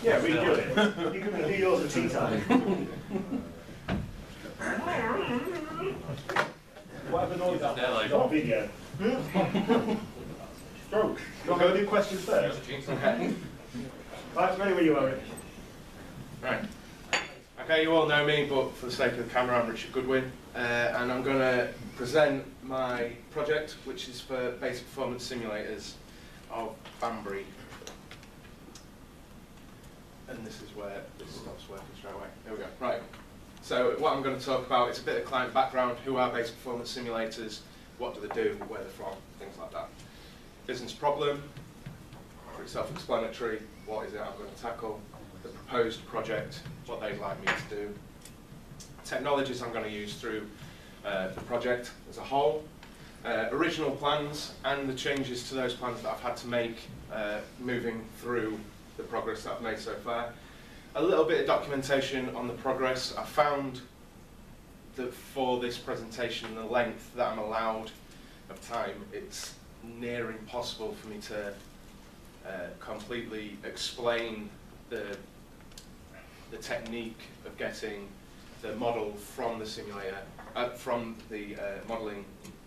Yeah, redo it. You can do yours at tea time. Whatever noise that was, it's on video. So, you want to do questions first? Okay. Right, ready when you are, Rich. Right. Okay, you all know me, but for the sake of the camera, I'm Richard Goodwin, and I'm going to present my project, which is for basic performance simulators of Banbury. And this is where this stops working straight away. There we go. Right. So what I'm going to talk about is a bit of client background, who are basic performance simulators, what do they do, where they're from, things like that. Business problem, pretty self-explanatory, what is it I'm going to tackle, the proposed project, what they'd like me to do, technologies I'm going to use through the project as a whole, original plans and the changes to those plans that I've had to make moving through the progress that I've made so far. A little bit of documentation on the progress. I found that for this presentation, the length that I'm allowed of time, it's near impossible for me to completely explain the technique of getting the model from the simulator, from the modelling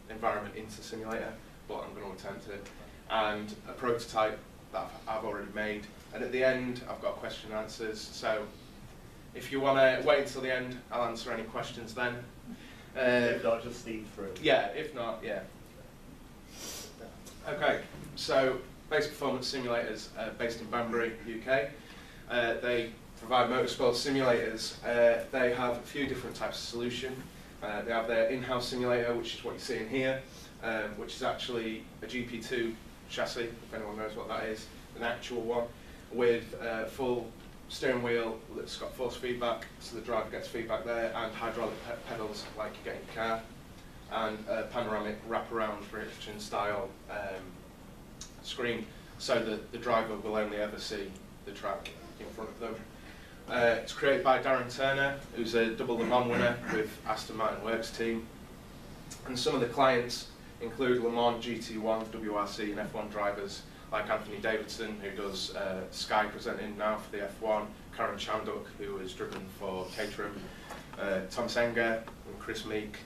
environment into the simulator, but I'm going to attempt it, and a prototype that I've already made. And at the end, I've got question and answers, so if you want to wait until the end, I'll answer any questions then. If not, just steam through. Yeah, if not, yeah. Okay, so basic performance simulators based in Banbury, UK. They provide motorsport simulators. They have a few different types of solution. They have their in-house simulator, which is what you see in here, which is actually a GP2 chassis, if anyone knows what that is, an actual one, with a full steering wheel that's got force feedback, so the driver gets feedback there, and hydraulic pedals like you get in your car, and a panoramic wraparound reaction style screen, so that the driver will only ever see the track in front of them. It's created by Darren Turner, who's a double Le Mans winner with Aston Martin Works team, and some of the clients include Le Mans, GT1, WRC and F1 drivers like Anthony Davidson, who does Sky presenting now for the F1, Karen Chanduk, who has driven for Caterham, Thomas Enger and Chris Meek,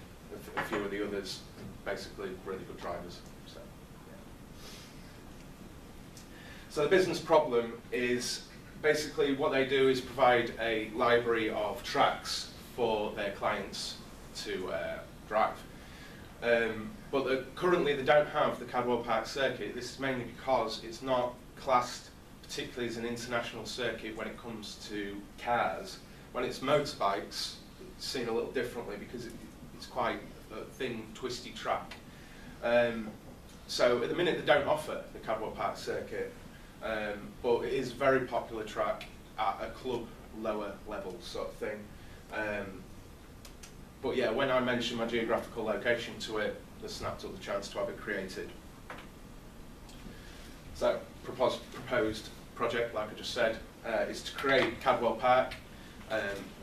a few of the others, basically really good drivers. So, yeah. So the business problem is basically what they do is provide a library of tracks for their clients to drive. But currently they don't have the Cadwell Park circuit. This is mainly because it's not classed particularly as an international circuit when it comes to cars. When it's motorbikes, it's seen a little differently because it's quite a thin, twisty track. So at the minute they don't offer the Cadwell Park circuit, but it is a very popular track at a club lower level sort of thing. But yeah, when I mentioned my geographical location to it, they snapped up the chance to have it created. So, proposed project, like I just said, is to create Cadwell Park,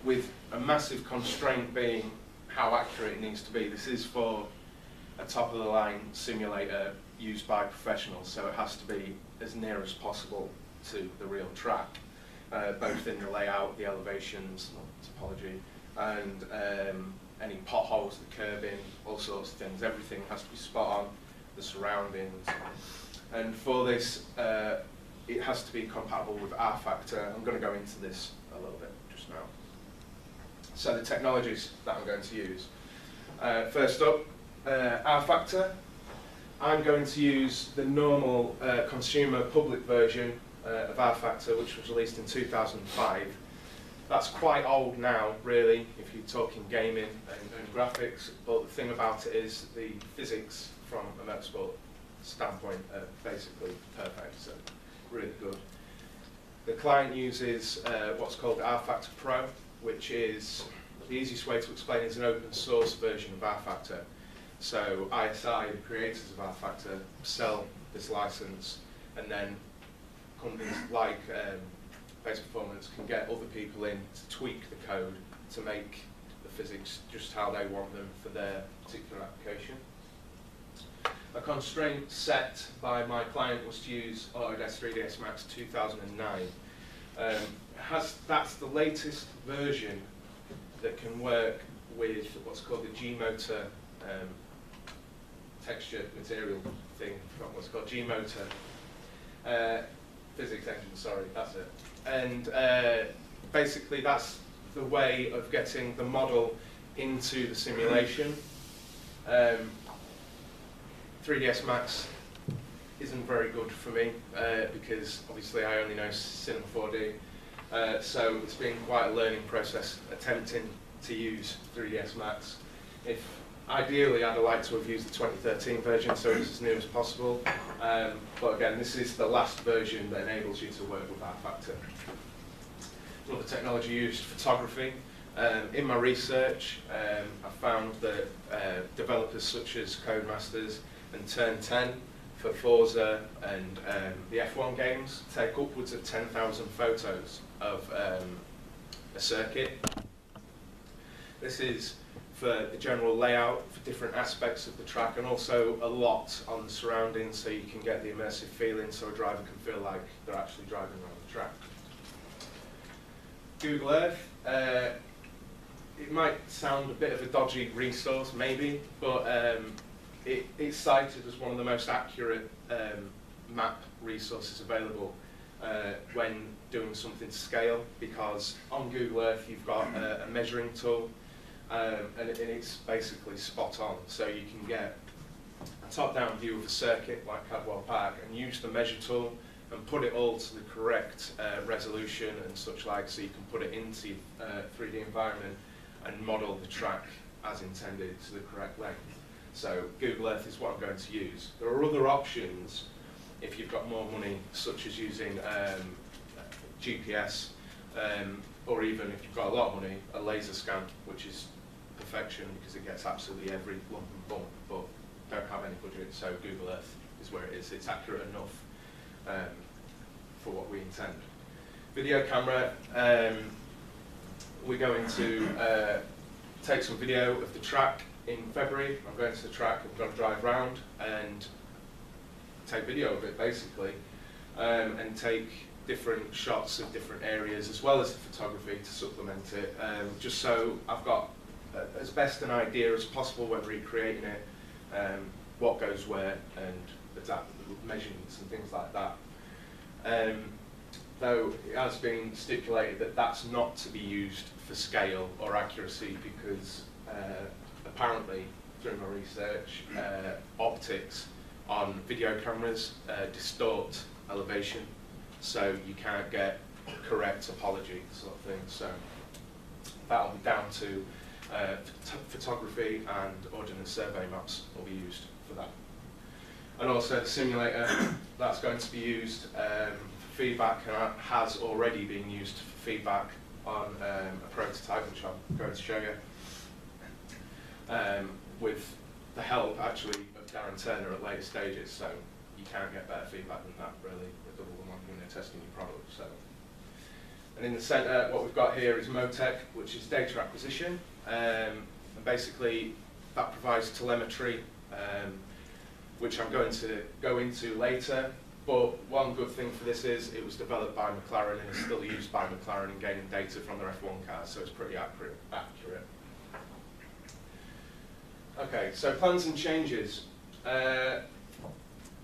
with a massive constraint being how accurate it needs to be. This is for a top-of-the-line simulator used by professionals, so it has to be as near as possible to the real track, both in the layout, the elevations, topology, and any potholes, the curbing, all sorts of things. Everything has to be spot on, the surroundings. And for this, it has to be compatible with R Factor. I'm going to go into this a little bit just now. So the technologies that I'm going to use. First up, R Factor. I'm going to use the normal consumer public version of R Factor, which was released in 2005. That's quite old now, really, if you're talking gaming and graphics, but the thing about it is the physics from a motorsport standpoint are basically perfect, so really good. The client uses what's called R Factor Pro, which is, the easiest way to explain it, is an open source version of R Factor. So ISI, the creators of R Factor, sell this license, and then companies like Basic Performance can get other people in to tweak the code to make the physics just how they want them for their particular application. A constraint set by my client was to use Autodesk 3ds Max 2009, That's the latest version that can work with what's called the G-motor texture material thing. I forgot what's called G-motor physics engine. Sorry, that's it. And basically, that's the way of getting the model into the simulation. 3ds Max isn't very good for me because obviously I only know Cinema 4D. So it's been quite a learning process attempting to use 3ds Max. Ideally, I'd like to have used the 2013 version, so it's as new as possible. But again, this is the last version that enables you to work with R-Factor. Another technology used, photography. In my research, I found that developers such as Codemasters and Turn 10 for Forza and the F1 games take upwards of 10,000 photos of a circuit. This is for the general layout, for different aspects of the track, and also a lot on the surroundings so you can get the immersive feeling so a driver can feel like they're actually driving around the track. Google Earth, it might sound a bit of a dodgy resource maybe, but it's cited as one of the most accurate map resources available when doing something to scale, because on Google Earth you've got a measuring tool and it's basically spot on. So you can get a top-down view of a circuit like Cadwell Park and use the measure tool and put it all to the correct resolution and such like, so you can put it into 3D environment and model the track as intended to the correct length. So Google Earth is what I'm going to use. There are other options if you've got more money, such as using GPS, or even if you've got a lot of money, a laser scan, which is perfection because it gets absolutely every lump and bump, but don't have any budget, so Google Earth is where it is. It's accurate enough for what we intend. Video camera, we're going to take some video of the track in February. I'm going to the track, I'm going to drive around and take video of it basically, and take different shots of different areas as well as the photography to supplement it, just so I've got as best an idea as possible when recreating it, what goes where and adapt the measurements and things like that. Though it has been stipulated that that's not to be used for scale or accuracy because apparently through my research, optics on video cameras distort elevation, so you can't get correct topology sort of thing. So that'll be down to photography, and ordnance survey maps will be used for that. And also the simulator, that's going to be used for feedback, and has already been used for feedback on a prototype which I'm going to show you, with the help actually of Darren Turner at later stages, so you can't get better feedback than that really, other than when they're testing your product. So. And in the centre, what we've got here is MoTech, which is data acquisition, and basically that provides telemetry, which I'm going to go into later. But one good thing for this is it was developed by McLaren and is still used by McLaren in gaining data from their F1 cars, so it's pretty accurate. Okay, so plans and changes. The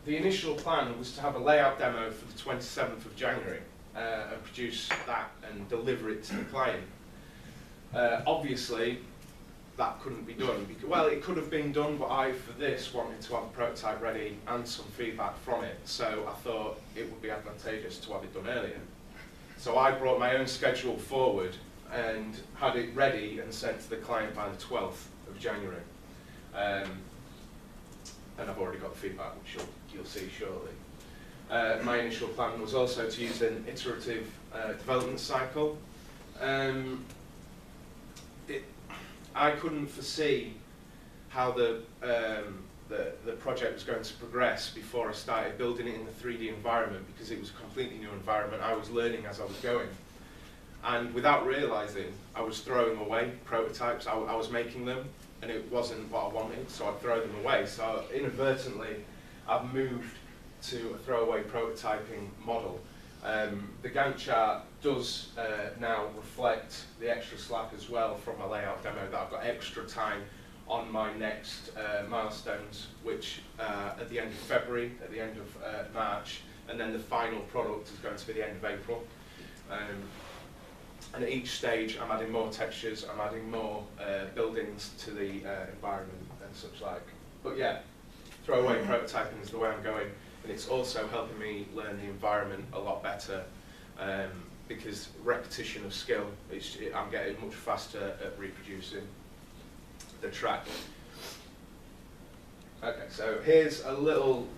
initial plan was to have a layout demo for the 27th of January and produce that and deliver it to the client. Obviously, that couldn't be done. Because, well, it could have been done, but I, for this, wanted to have a prototype ready and some feedback from it. So I thought it would be advantageous to have it done earlier. So I brought my own schedule forward and had it ready and sent to the client by the 12th of January. And I've already got the feedback, which you'll see shortly. My initial plan was also to use an iterative development cycle. I couldn't foresee how the project was going to progress before I started building it in the 3D environment, because it was a completely new environment. I was learning as I was going. And without realising, I was throwing away prototypes. I was making them, and it wasn't what I wanted, so I'd throw them away. So inadvertently, I've moved to a throwaway prototyping model, The Gantt chart does now reflect the extra slack as well from my layout demo, that I've got extra time on my next milestones, which at the end of February, at the end of March, and then the final product is going to be the end of April. And at each stage I'm adding more textures, I'm adding more buildings to the environment and such like. But yeah, throwaway prototyping is the way I'm going, and it's also helping me learn the environment a lot better, because repetition of skill, I'm getting much faster at reproducing the track. Okay, so here's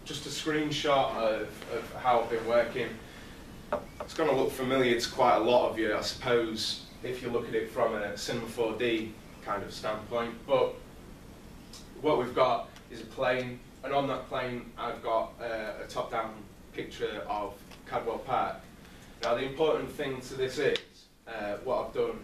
just a screenshot of how I've been working. It's going to look familiar to quite a lot of you, I suppose, if you look at it from a Cinema 4D kind of standpoint. But what we've got is a plane, and on that plane I've got a top-down picture of Cadwell Park. Now the important thing to this is, what I've done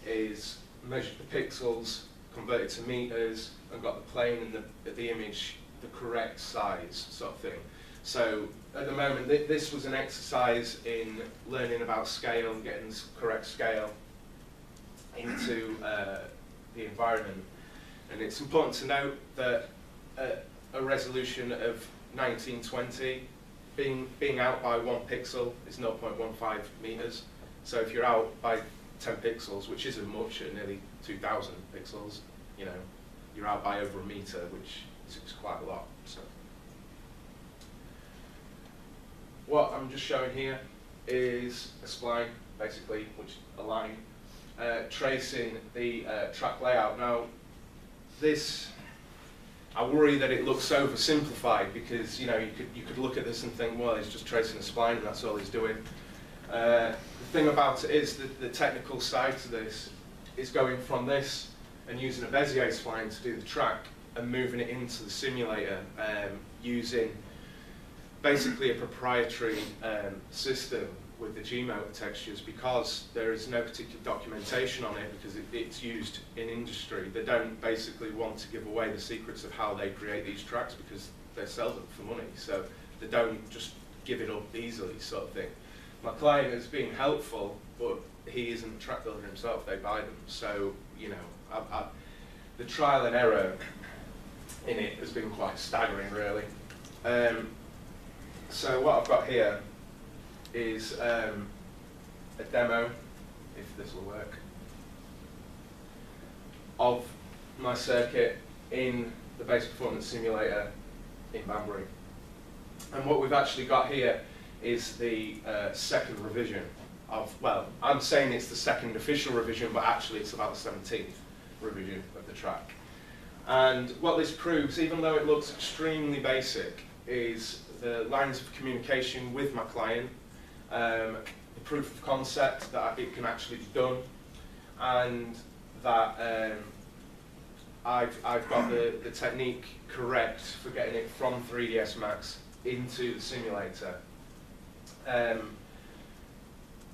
is measured the pixels, converted to meters, and got the plane and the image the correct size, sort of thing. So at the moment, this was an exercise in learning about scale and getting the correct scale into the environment. And it's important to note that a resolution of 1920, being out by 1 pixel is 0.15 meters. So if you're out by 10 pixels, which isn't much at nearly 2,000 pixels, you know, you're out by over a meter, which is quite a lot. So what I'm just showing here is a spline, basically, which is a line, tracing the track layout. Now, this, I worry that it looks oversimplified, because you know you could look at this and think, well, he's just tracing a spline and that's all he's doing. The thing about it is that the technical side to this is going from this and using a Bezier spline to do the track and moving it into the simulator, using basically a proprietary system with the G-motor textures, because there is no particular documentation on it, because it's used in industry. They don't basically want to give away the secrets of how they create these tracks, because they sell them for money, so they don't just give it up easily, sort of thing. My client is being helpful, but he isn't a track builder himself, they buy them. So, you know, the trial and error in it has been quite staggering, really. So what I've got here is a demo, if this will work, of my circuit in the base performance simulator in Banbury. And what we've actually got here is the second revision of, well, I'm saying it's the second official revision, but actually it's about the 17th revision of the track. And what this proves, even though it looks extremely basic, is the lines of communication with my client, the proof of concept that it can actually be done, and that I've got the technique correct for getting it from 3ds Max into the simulator.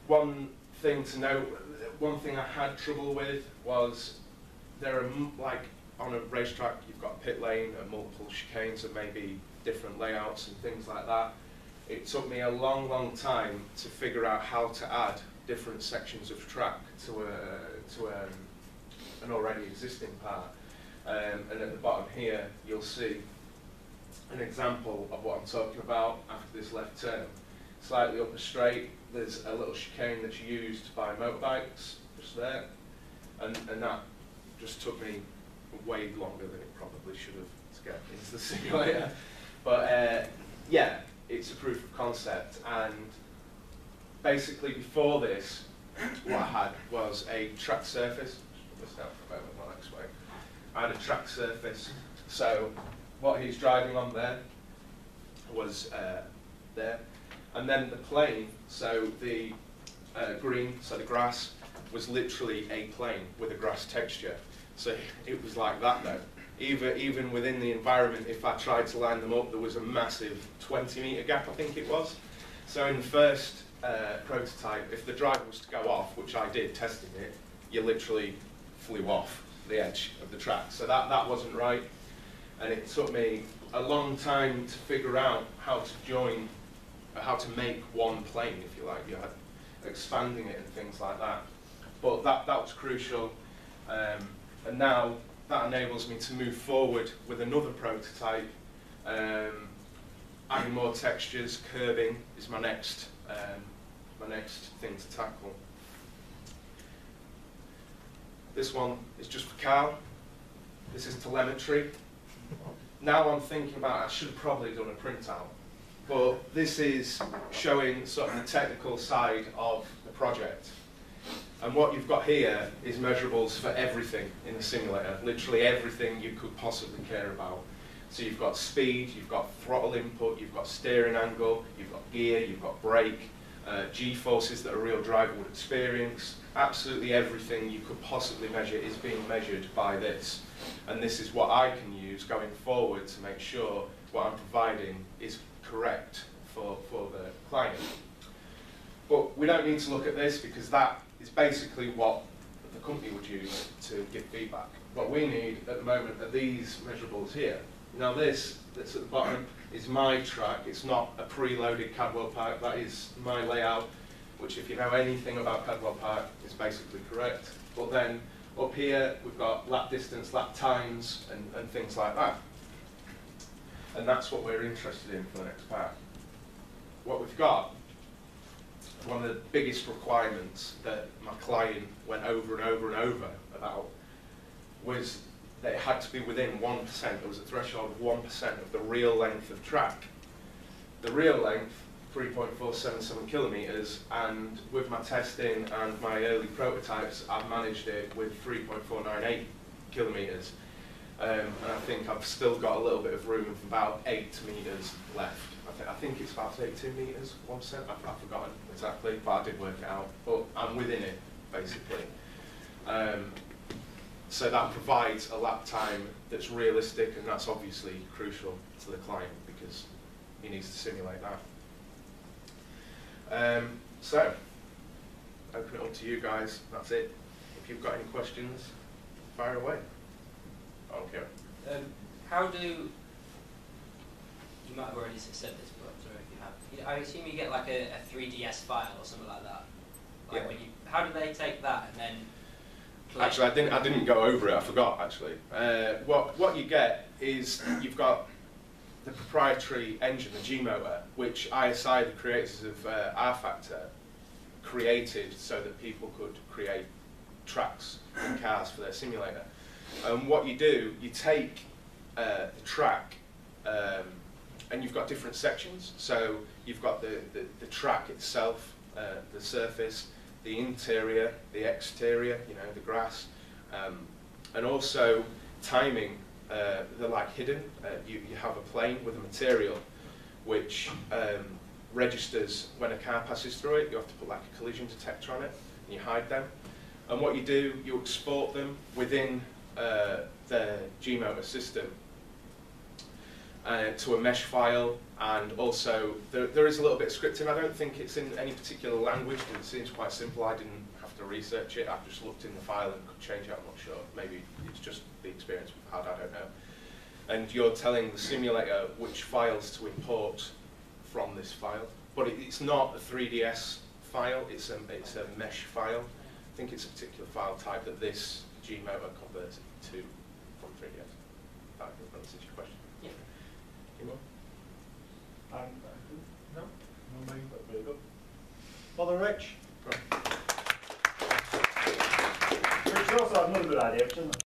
One thing to note, one thing I had trouble with was there are, like on a racetrack, you've got a pit lane and multiple chicanes and maybe different layouts and things like that. It took me a long, long time to figure out how to add different sections of track to an already existing part. And at the bottom here, you'll see an example of what I'm talking about after this left turn. Slightly up the straight, there's a little chicane that's used by motorbikes, just there. And that just took me way longer than it probably should have to get into the simulator. But yeah, it's a proof of concept. And basically before this, what I had was a track surface. Just put this down for a moment while I explain. I had a track surface. So what he's driving on there was there. And then the plane, so the green, so the grass, was literally a plane with a grass texture. So it was like that though. Even within the environment, if I tried to line them up, there was a massive 20-meter gap, I think it was. So in the first prototype, if the driver was to go off, which I did testing it, you literally flew off the edge of the track. So that wasn't right. And it took me a long time to figure out how to join how to make one plane, if you like. You had expanding it and things like that. But that was crucial, and now that enables me to move forward with another prototype. Adding more textures, curving is my next thing to tackle. This one is just for Carl. This is telemetry. Now I'm thinking about, I should have probably done a printout, but this is showing sort of the technical side of the project. And what you've got here is measurables for everything in the simulator, literally everything you could possibly care about. So you've got speed, you've got throttle input, you've got steering angle, you've got gear, you've got brake, G-forces that a real driver would experience. Absolutely everything you could possibly measure is being measured by this. And this is what I can use going forward to make sure what I'm providing is correct for the client. But we don't need to look at this because that is basically what the company would use to give feedback. What we need at the moment are these measurables here. Now this that's at the bottom is my track. It's not a preloaded Cadwell Park. That is my layout, which if you know anything about Cadwell Park is basically correct. But then up here we've got lap distance, lap times and things like that. And that's what we're interested in for the next pack. What we've got, one of the biggest requirements that my client went over and over and over about was that it had to be within 1%. There was a threshold of 1% of the real length of track. The real length, 3.477 kilometres, and with my testing and my early prototypes, I've managed it with 3.498 kilometres. And I think I've still got a little bit of room of about 8 metres left. I think it's about 32 metres, 1%, I've forgotten exactly, but I did work it out. But I'm within it, basically. So that provides a lap time that's realistic, and that's obviously crucial to the client because he needs to simulate that. So, open it up to you guys, that's it. If you've got any questions, fire away. Okay. How do, you might have already said this, but I'm sorry if you have. I assume you get like a 3DS file or something like that. Like Yeah. when you, how do they take that and then play? Actually, I didn't go over it. I forgot. Actually, what you get is you've got the proprietary engine, the G motor, which ISI, the creators of R Factor, created so that people could create tracks in cars for their simulator. And what you do, you take the track, and you've got different sections. So you've got the track itself, the surface, the interior, the exterior, you know, the grass, and also timing. They're like hidden. You have a plane with a material which registers when a car passes through it. You have to put like a collision detector on it, and you hide them. And what you do, you export them within the G-motor system to a mesh file, and also there is a little bit of scripting. I don't think it's in any particular language, but it seems quite simple. I didn't have to research it. I've just looked in the file and could change it. I'm not sure. Maybe it's just the experience we've had. I don't know. And you're telling the simulator which files to import from this file, but it's not a 3DS file. It's a mesh file. I think it's a particular file type that this G-motor converts it to from 3DS. That answers your question. Yeah. Any more? No? No, but very good. Father Rich? Right. Rich also had another good idea, didn't he?